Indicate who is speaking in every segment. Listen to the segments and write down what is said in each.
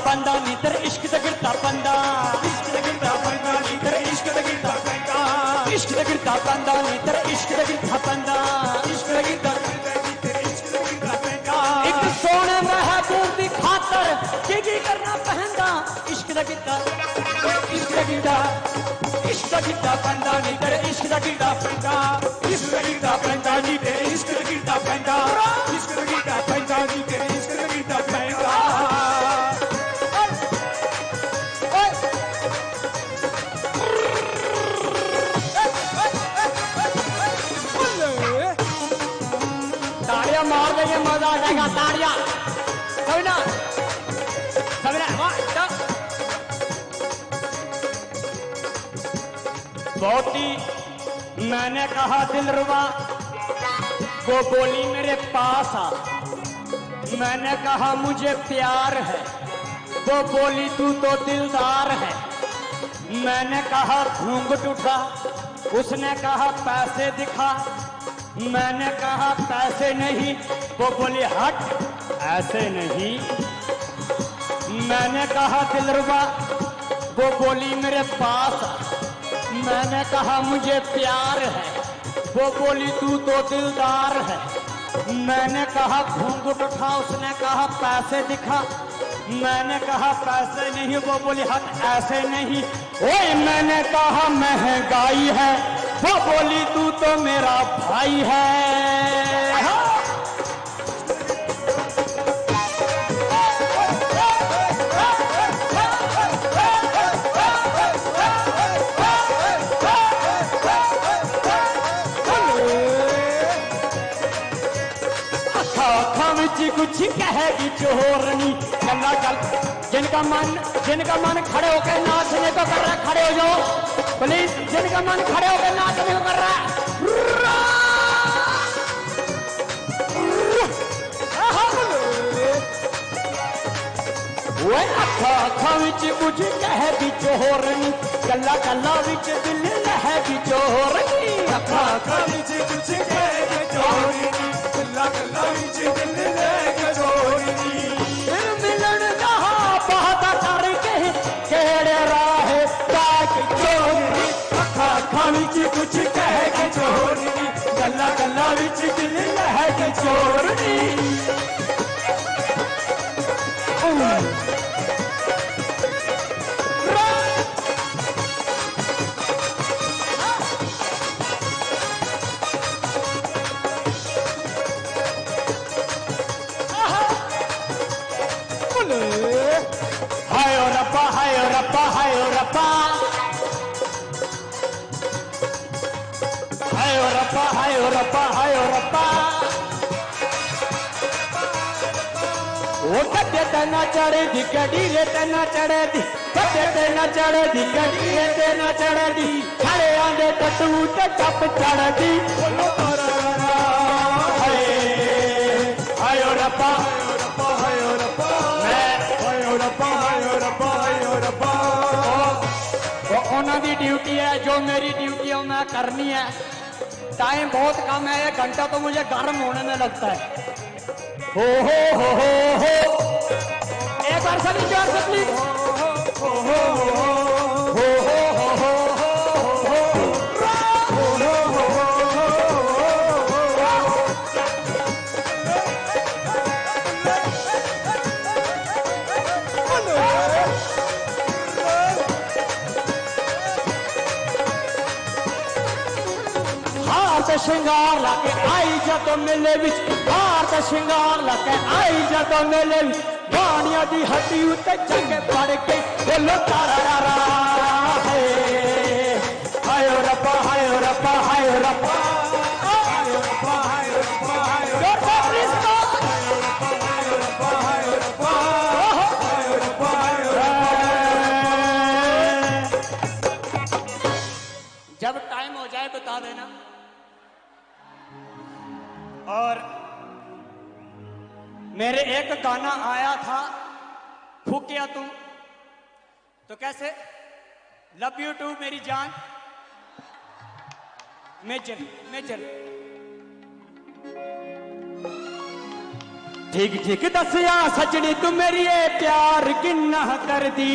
Speaker 1: पंदा नीतर इश्क दा गिरता पंदा, इश्क दा गिरता पंदा नीतर इश्क दा गिरता पंदा, इश्क दा गिरता पंदा नीतर इश्क दा गिरता पंदा, इश्क दा गिरता पंदा नीतर इश्क दा गिरता पंदा। एक सोने महबूब दी खातर की करना पहंदा, इश्क दा गिरता इश्क दा गिरता इश्क दा गिरता पंदा नीतर इश्क दा गिरता पंदा, इश्क दा गिरता पंदा नीतर इश्क दा गिरता पंदा, इश्क दा गिरता पंदा नीतर इश्क दा गिरता पंदा। ताड़ियां मार देंगे, मजा आ जाएगा। ताड़ियां समझना समझना। बहुती मैंने कहा दिलरुबा, वो बोली मेरे पास आ। मैंने कहा मुझे प्यार है, वो बोली तू तो दिलदार है। मैंने कहा घूंघट उठा, उसने कहा पैसे दिखा। मैंने कहा पैसे नहीं, वो बोली हट ऐसे नहीं। मैंने कहा दिलरुबा, वो बोली मेरे पास। मैंने कहा मुझे प्यार है, वो बोली तू तो दिलदार है। मैंने कहा घूंघट उठा, उसने कहा पैसे दिखा। मैंने कहा पैसे नहीं, वो बोली हट ऐसे नहीं। ओए मैंने कहा महंगाई है, वो बोली तू तो मेरा भाई है। कुछ कहेगी चोरनी गल्ला गल। जिनका मन खड़े होकर नाचने को कर रहा, खड़े हो जाओ प्लीज। जिनका मन खड़े होकर नाचने को कर रहा है, अखा विच कुछ कहेगी चोरनी, गल्ला गल्ला विच दिल लहेगी चोरनी। अखा विच कुछ कहेगी चोरनी, गल्ला गल्ला विच दिल लहेगी चोरनी। फिर मिलन कहा बात करके केड़े राहे ताक चोरनी। अखा विच कुछ कहेगी चोरनी, गल्ला गल्ला विच दिल लहेगी चोरनी। हाय रब्बा हाय रब्बा हाय रब्बा, हाय रब्बा हाय रब्बा हाय रब्बा। वो कटे तना चढ़े दी गड़ी रे, तना चढ़े दी कटे तना चढ़े दी गड़ी रे, तना चढ़े दी खड़े आंदे टू ते टप चढ़ दी। हाय हाय रब्बा हाय रब्बा, उन्हों की ड्यूटी है, जो मेरी ड्यूटी है मैं करनी है। टाइम बहुत कम है, 1 घंटा तो मुझे गर्म होने में लगता है। हो एक बार सभी जोर से प्लीज। श्रृंगार लाके आई जदों मेले विच, हार दा श्रृंगार लाके आई जदों मेले विच। बाणिया दी हड्डी उत्ते चंगे पड़ के बोलो तारा रा रा। बता देना। और मेरे एक गाना आया था फूकिया तुम, तो कैसे लव यू टू मेरी जान मेजर मेजर। ठीक ठीक दसिया सजनी तू मेरी ये प्यार किन्ना कर दी।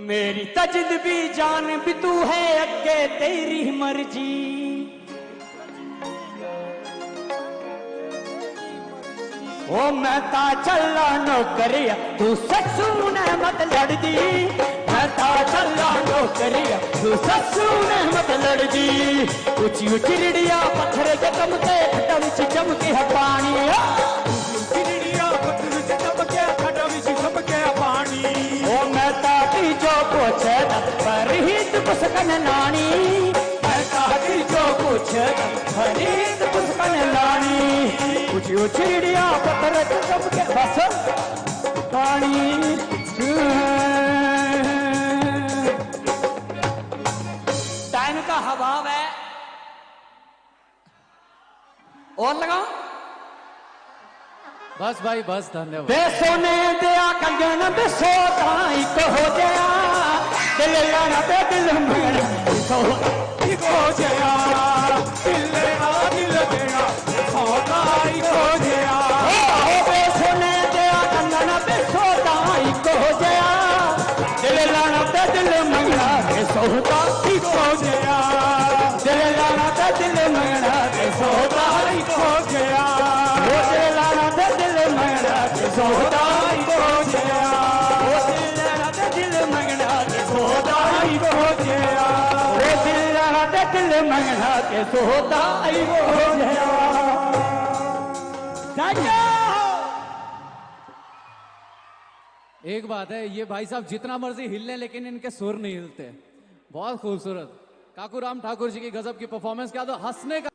Speaker 1: मेरी तजद भी जान भी तू है अगे तेरी मर्जी। ओ मैं ता चला नौकरिया तू ससू ने मत लड़ दी। मैं ता चला नौकरिया तू ससू ने मत लड़ दी। ऊंची ऊंची रिड़िया पत्थर के चमके खड्डा विच चमके है पानी।
Speaker 2: चिड़िया पत्थर से चमके खड्डा विच चमके पानी।
Speaker 1: ओ मैं ताटी जो पूछे पर ही तू पुसकन लानी। मैं ताटी जो पूछे पर ही तू पुसकन लानी। ऊंची ऊंची रिड़िया पत्थर के चमके बस पानी। टाइम का अभाव है और लगाओ
Speaker 3: बस भाई बस, धन्यवाद।
Speaker 1: बेसोने दिया कंगन बेसोता एक हो गया। दिल लेना पे दिल मेरा
Speaker 2: एक हो गया दिल लेना दिल देना होता एक हो गया।
Speaker 1: बेसोने दिया कंगन बेसोता एक हो गया। दिल लेना पे दिल मेरा बेसोता
Speaker 2: एक हो गया
Speaker 1: दिल लेना पे दिल मेरा बेसोता
Speaker 2: एक हो गया
Speaker 1: दिल लेना पे दिल मेरा बेसोता
Speaker 2: एक हो गया
Speaker 1: दिल लेना पे दिल मेरा बेसोता
Speaker 2: एक हो गया।
Speaker 1: दिल मंगना के सोता आई हो गया।
Speaker 3: एक बात है, ये भाई साहब जितना मर्जी हिल लें लेकिन इनके सुर नहीं हिलते। बहुत खूबसूरत काकूराम ठाकुर जी की गजब की परफॉर्मेंस। क्या तो हंसने का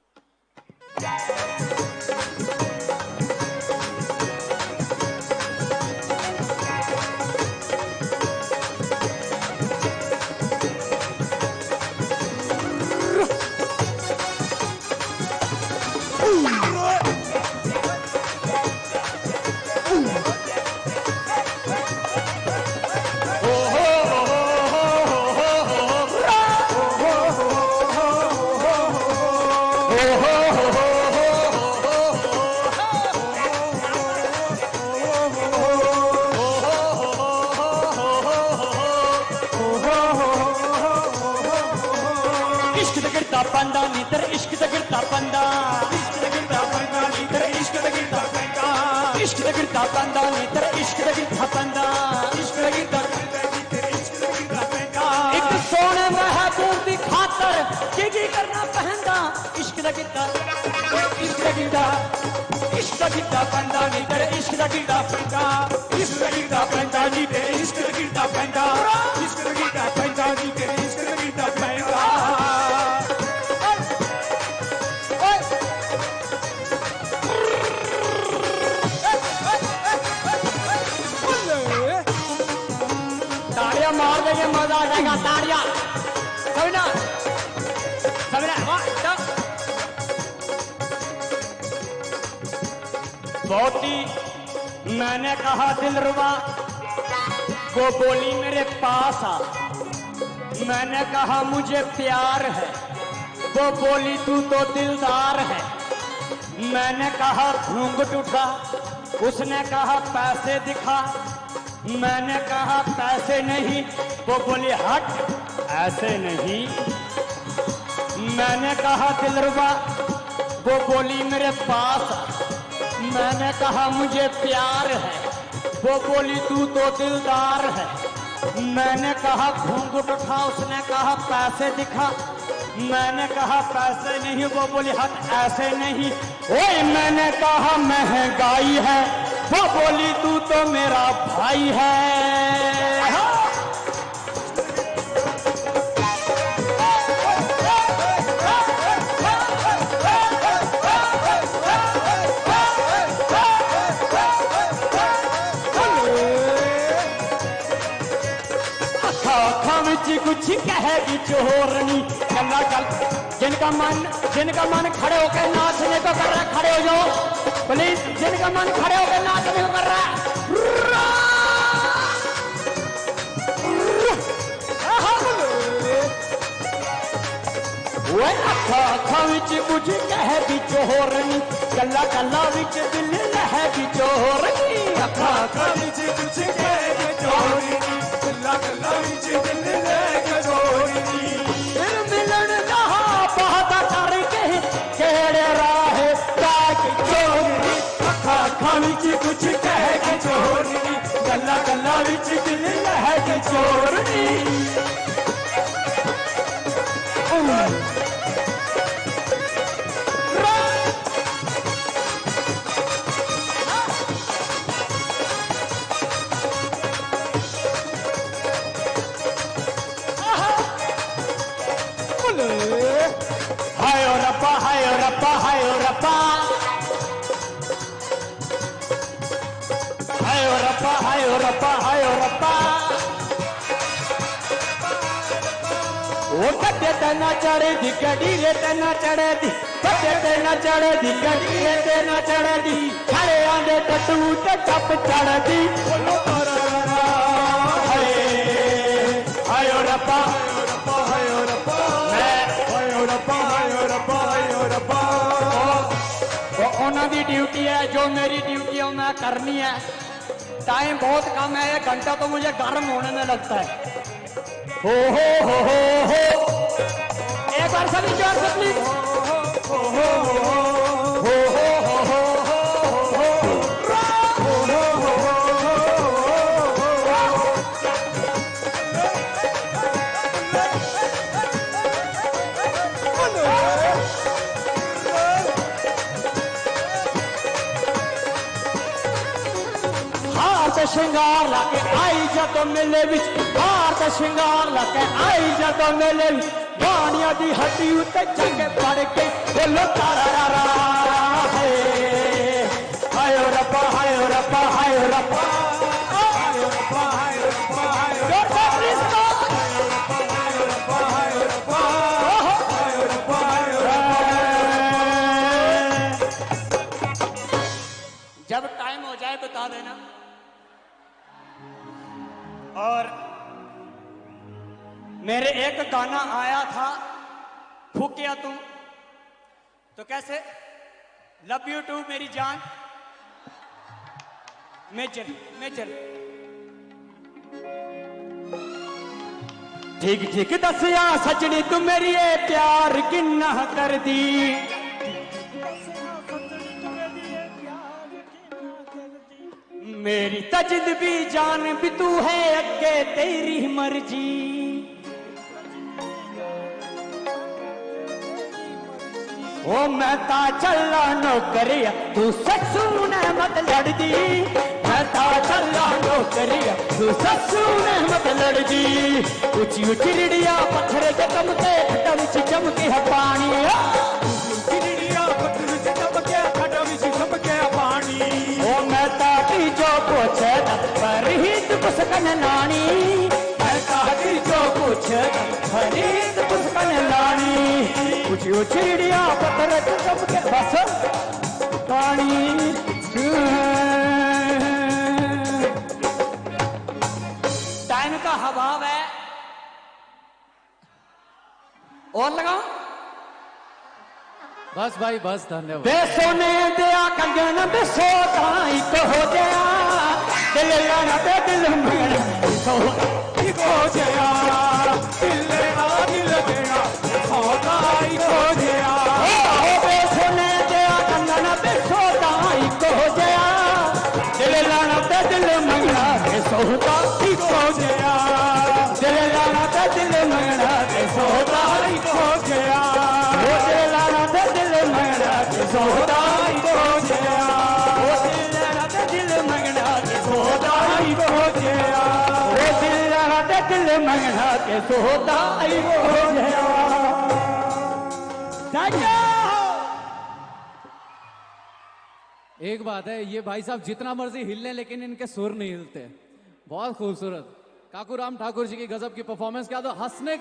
Speaker 1: पंदा नीतर इश्क दा गिरता पंदा।
Speaker 2: इश्क दा गिरदा पंदा नीतर इश्क दा गिरदा पंदा।
Speaker 1: इश्क दा गिरता पंदा नीतर इश्क दा गिरता पंदा।
Speaker 2: इश्क दा गिरदा पंदा नीतर इश्क दा गिरदा पंदा।
Speaker 1: एक सोने महबूब दी खातर की करना पहंदा। इश्क दा गिरता इश्क दा गिरता इश्क दा गिरता पंदा नीतर इश्क दा गिरता पंदा।
Speaker 2: इश्क दा गिरदा पंदा नीतर इश्क दा गिरदा पंदा। इश्क दा गिरदा पंदा नीतर इश्क दा गिरदा पंदा।
Speaker 1: ताड़ियां मार देंगे मजा आ जाएगा। ताड़ियां समझना समझना। बहुती मैंने कहा दिलरुबा वो बोली मेरे पास आ। मैंने कहा मुझे प्यार है वो बोली तू तो दिलदार है। मैंने कहा घूंघट उठा उसने कहा पैसे दिखा। मैंने कहा पैसे नहीं वो बोली हट ऐसे नहीं। मैंने कहा दिलरुबा वो बोली मेरे पास आ। मैंने कहा मुझे प्यार है वो बोली तू तो दिलदार है। मैंने कहा घूंघट उठा उसने कहा पैसे दिखा। मैंने कहा पैसे नहीं वो बोली हट ऐसे नहीं। ओए मैंने कहा महंगाई है वो बोली तू तो मेरा भाई है। कुछ कहेगी चोरनी गल्ला गल जिनका मन खड़े होकर नाचने को कर रहा है, खड़े हो जाओ प्लीज। जिनका मन खड़े होकर नाचने को कर रहा है, अखा अखा विच कुछ कहेगी चोरनी गल्ला गल्ला विच दिल लहेगी चोरनी।
Speaker 2: अखा अखा विच कुछ कहेगी चोरनी गल्ला गल्ला विच दिल लहेगी चोरनी।
Speaker 1: फिर मिलन कहा बात करके केड़े राहे जाके चोरनी।
Speaker 2: अखा अखा विच कुछ कहेगी चोरनी गल्ला गल्ला विच दिल लहेगी चोरनी।
Speaker 1: हाय ओ रब्बा हाय ओ रब्बा हाय ओ रब्बा हाय ओ रब्बा हाय ओ रब्बा हाय ओ रब्बा। ओ कटे तना चढ़े दी गड़ी रे तना चढ़े दी कटे तना चढ़े दी गड़ी रे तना चढ़े दी खड़े आंदे टटू ते चप चढ़ दी।
Speaker 2: बोलो तारा
Speaker 1: हाय हाय ओ रब्बा
Speaker 2: हाय ओ रब्बा हाय ओ रब्बा हाय ओ रब्बा हाय ओ रब्बा।
Speaker 1: उन्हों की ड्यूटी है, जो मेरी ड्यूटी है मैं करनी है। टाइम बहुत कम है, 1 घंटा तो मुझे गर्म होने में लगता है। हो एक बार सभी जोर से प्लीज। श्रृंगार लाके आई जदों मेले विच हार ते श्रृंगार लाके आई जदों मेले विच गानियां दी हड्डी उत्ते चंगे पड़ के बोलो तारा रा हाय हाय ओ रब्बा हाय ओ रब्बा हाय ओ रब्बा
Speaker 2: हाय ओ रब्बा हाय ओ रब्बा हाय ओ रब्बा हाय ओ रब्बा हाय ओ रब्बा हाय ओ रब्बा हाय ओ रब्बा।
Speaker 1: जब टाइम हो जाए बता देना। और मेरे एक गाना आया था फूकिया तुम, तो कैसे लव यू टू मेरी जान मेजर मेजर। ठीक ठीक दसिया सजनी तू मेरी ये प्यार किन्ना कर दी। मेरी तजद भी जान भी तू है अगे तेरी मर्जी। ओ मैं ता चला नौकरिया तू ससू ने मत लड़ दी। मैं ता चला नौकरिया तू ससू ने मत लड़ दी। ऊंची ऊंची रिड़िया पत्थर के चमके खड्डा विच चमके है पानी।
Speaker 2: चिड़िया पत्थर विच चमके खड्डा विच चमके पानी।
Speaker 1: ओ मैं ताटी जो पूछे फरीद पुसकन लानी। मैं ताटी जो पूछे फरीद पुसकन लानी। ऊंची ऊंची चिड़िया पत्थर के चमके बस पानी। टाइम का अभाव है और लगाओ।
Speaker 3: बस भाई बस, धन्यवाद।
Speaker 1: बेसोने दिया कंगन बेसो ताई को हो गया दिल लाना पे दिल मंगना
Speaker 2: हो गया दिल लेना दिल देना खोदाई हो गया।
Speaker 1: बेसोने दिया कंगन बेसो ताई को हो गया दिल लाना पे दिल मंगना बेसो ताई
Speaker 2: हो गया
Speaker 1: दिल लाना पे दिल मंगना बेसो ताई
Speaker 2: हो गया
Speaker 1: दिल लाना पे दिल मंगना बेसो ताई
Speaker 2: हो गया
Speaker 1: दिल लाना पे दिल मंगना बेसो ताई
Speaker 2: हो गया
Speaker 1: दिल लाना पे दिल मंगना बेसो ताई हो गया।
Speaker 3: एक बात है, ये भाई साहब जितना मर्जी हिल लें लेकिन इनके सुर नहीं हिलते। बहुत खूबसूरत। काकू राम ठाकुर जी की गजब की परफॉर्मेंस क्या तो हंसने